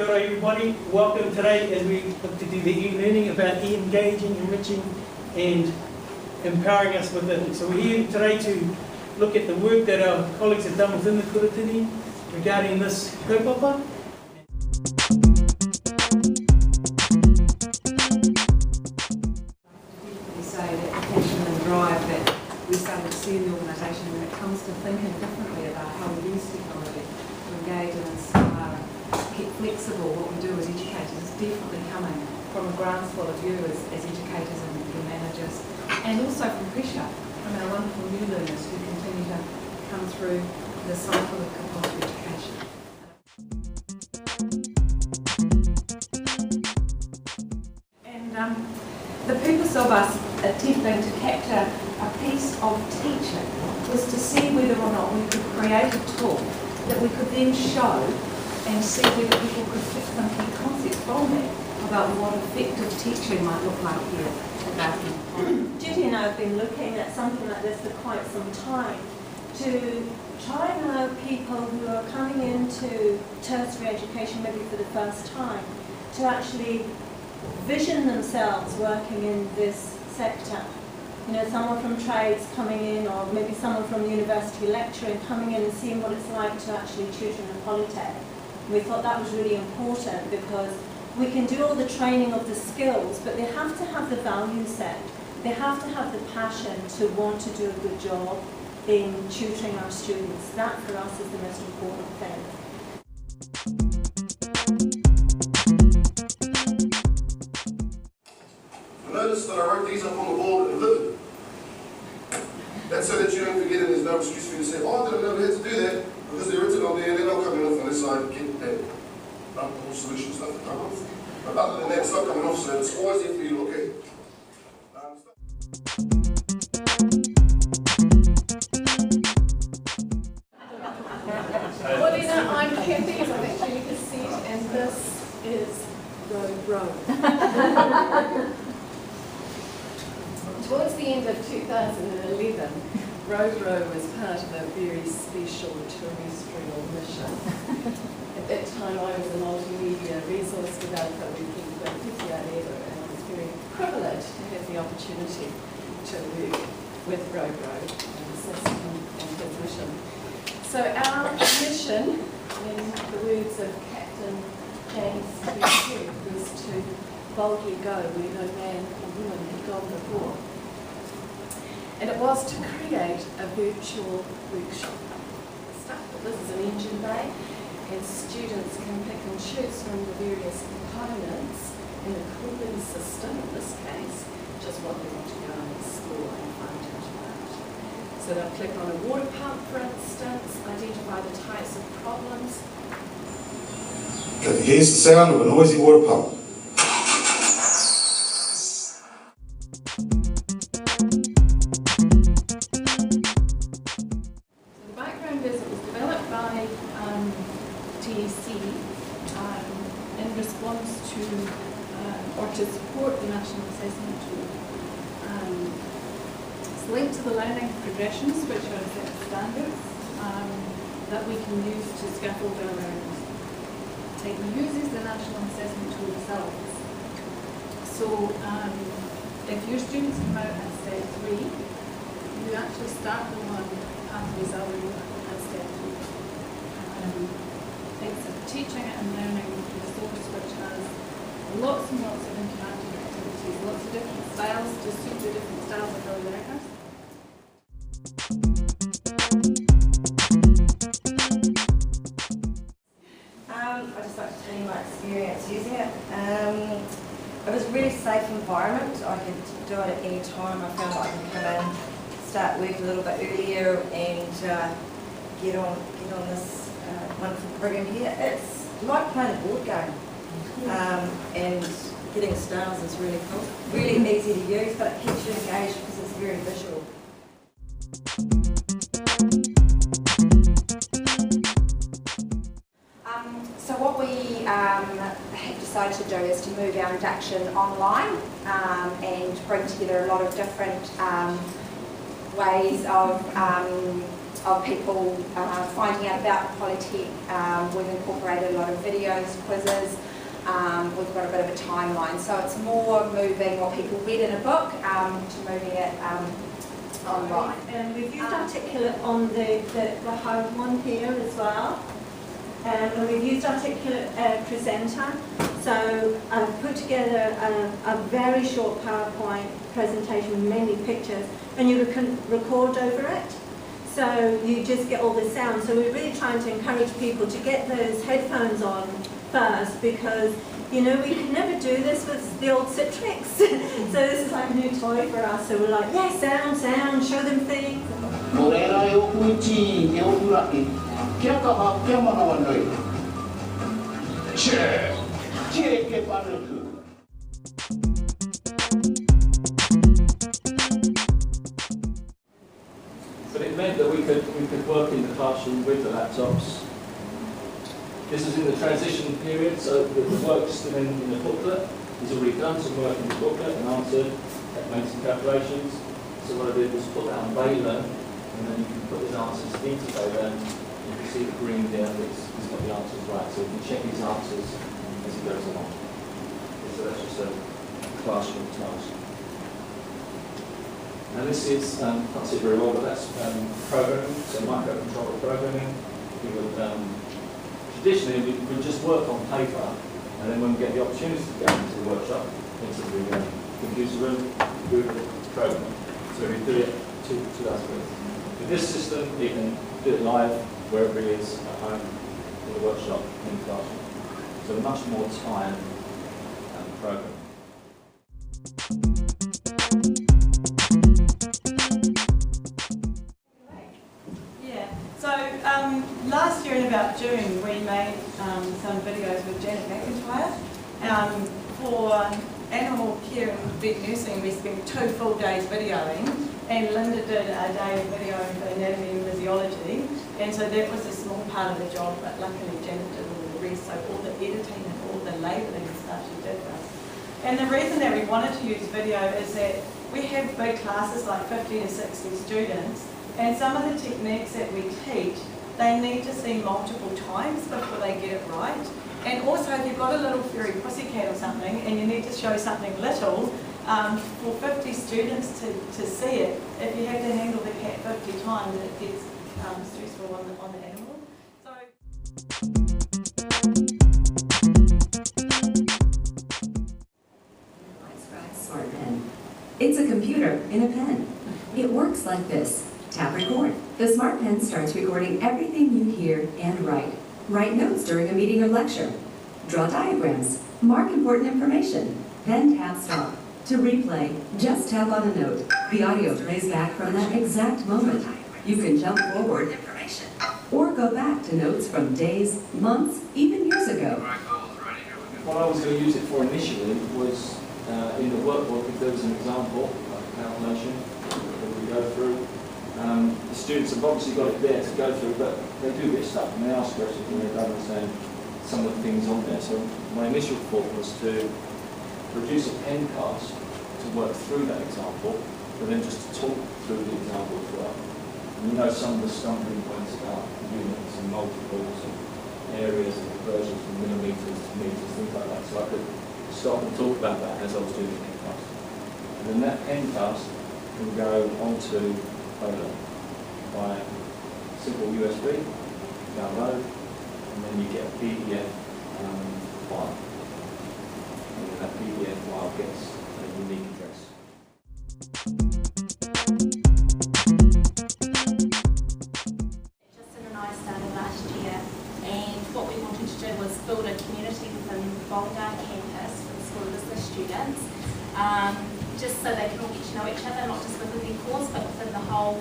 Kia ora everybody, welcome today as we look to do the e-learning about engaging, enriching and empowering us with it. So we're here today to look at the work that our colleagues have done within the Kuratini regarding this kaupapa. Say that the passion and drive that we started to see in the organisation when it comes to thinking differently about how we use technology to engage and inspire, keep flexible. What we do as educators is definitely coming from a groundswell of you as educators and managers, and also from pressure from our wonderful new learners who continue to come through the cycle of compulsory education. And the purpose of us attempting to capture a piece of teaching was to see whether or not we could create a tool that we could then show and see whether people could pick some key concepts from that about what effective teaching might look like here at Plenty. Judy and I have been looking at something like this for quite some time to try and allow people who are coming into tertiary education maybe for the first time to actually vision themselves working in this sector. You know, someone from trades coming in, or maybe someone from university lecturing coming in and seeing what it's like to actually tutor in a polytech. We thought that was really important because we can do all the training of the skills, but they have to have the value set. They have to have the passion to want to do a good job in tutoring our students. That for us is the most important thing. Notice that I wrote these up on the board in vivid. That's so that you don't forget and there's no excuse for you to say, oh, I didn't know we had to do that, because they're written on there and then I'll come off on this side and get that whole solution stuff to come off. But other than that, it's not coming off, so it's always there for you to look at. Well, you know, I'm happy because I've actually got a seat, and this is Row. Towards the end of 2011, Row was part of a very special terrestrial mission. At that time, I was a multimedia resource developer working for Plenty Polytechnic, and I was very privileged to have the opportunity to work with Row and assist him on his mission. So our mission, in the words of Captain James Enrich, was to boldly go where no man or woman had gone before. And it was to create a virtual workshop. This is an engine bay, and students can pick and choose from the various components in the cooling system, in this case, which is what they want to go and explore and find out about. So they'll click on a water pump, for instance, identify the types of problems. Okay, here's the sound of a noisy water pump. In response to, or to support the National Assessment Tool. It's linked to the learning progressions, which are set standards that we can use to scaffold our learners. It uses the National Assessment Tool themselves. So if your students come out at step 3, you actually start them on pathways already at step 3. It's a teaching and learning resource which has lots and lots of interactive activities, lots of different styles to suit the different styles of our learners. I'd just like to tell you my experience using it. It was a really safe environment. I could do it at any time. I found like I could come in, start work a little bit earlier and get on this wonderful program here. It's like playing a board game, and getting stars is really cool. Really easy to use, but it keeps you engaged because it's very visual. So what we have decided to do is to move our induction online and bring together a lot of different ways of of people finding out about Polytech. We've incorporated a lot of videos, quizzes. We've got a bit of a timeline, so it's more moving what people read in a book to moving it online. And we've used Articulate on the home one here as well. And we've used Articulate Presenter. So I've put together a very short PowerPoint presentation with many pictures, and you can record over it. So you just get all the sound. So we're really trying to encourage people to get those headphones on first, because you know we could never do this with the old Citrix. So this is like a new toy for us. So we're like, yeah, sound, show them things. But it meant that we could work in the classroom with the laptops. This is in the transition period, so the work's still in the booklet. He's already done some work in the booklet and answered, made some calculations. So what I did was put that on eLearning, and then you can put his answers into eLearning. You can see the green there, he's got the answers right, so you can check his answers as he goes along. So that's just a classroom task. Now this is, can't see it very well, but that's programming, so microcontroller programming. We would, traditionally, we would just work on paper, and then when we get the opportunity to go into the workshop, into the computer room, we would program. So we do it two aspects. With this system, you can do it live, wherever it is, at home, in the workshop, in the classroom. So much more time programming. Last year in about June we made some videos with Janet McIntyre. For animal care and vet nursing we spent 2 full days videoing, and Linda did a day of videoing for anatomy and physiology, and so that was a small part of the job, but luckily Janet did all the rest, so all the editing and all the labelling and stuff she did for us. And the reason that we wanted to use video is that we have big classes like 50 to 60 students, and some of the techniques that we teach they need to see multiple times before they get it right. And also if you've got a little furry pussycat or something and you need to show something little, for 50 students to see it, if you have to handle the cat 50 times, it gets stressful on the animal. Smart pen. It's a computer in a pen. It works like this. Tap record. The Smart Pen starts recording everything you hear and write. Write notes during a meeting or lecture. Draw diagrams. Mark important information. Then tap stop. To replay, just tap on a note. The audio plays back from that exact moment. You can jump forward or go back to notes from days, months, even years ago. What I was going to use it for initially was in the workbook, if there was an example, like a calculation that we go through. The students have obviously got it there to go through, but they do get stuck and they ask questions and they don't understand some of the things on there. So my initial thought was to produce a pencast to work through that example, but then just to talk through the example as well. And you know some of the stumbling points about units and multiples and areas and conversions from millimetres to metres, things like that. So I could stop and talk about that as I was doing the pencast. And then that pencast can go onto by simple USB, download, and then you get a PDF file. And then that PDF file gets a unique address. Justin and I started last year, and what we wanted to do was build a community within Bondi campus for the School of Business students. Just so they can all get to know each other, not just within their course, but within the whole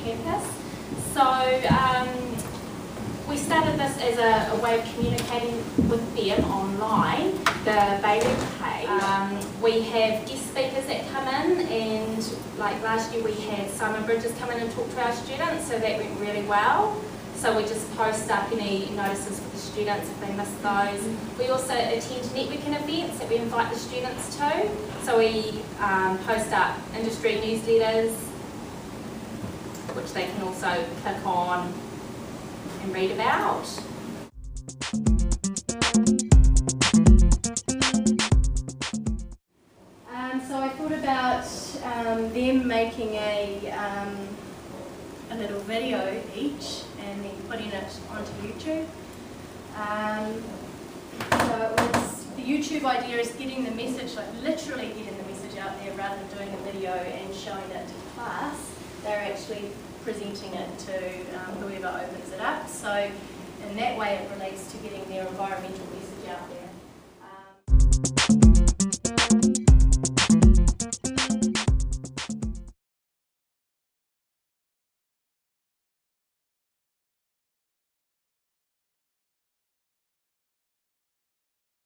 campus. So we started this as a way of communicating with them online, the Bailey page. We have guest speakers that come in, and like last year we had Simon Bridges come in and talk to our students, so that went really well. So we just post up any notices for the students if they miss those. We also attend networking events that we invite the students to. So we post up industry newsletters. which they can also click on and read about. So I thought about them making a little video each and then putting it onto YouTube. So it was, the YouTube idea is getting the message, like literally getting the message out there rather than doing a video and showing it to class. They're actually presenting it to whoever opens it up. So in that way it relates to getting their environmental message out there.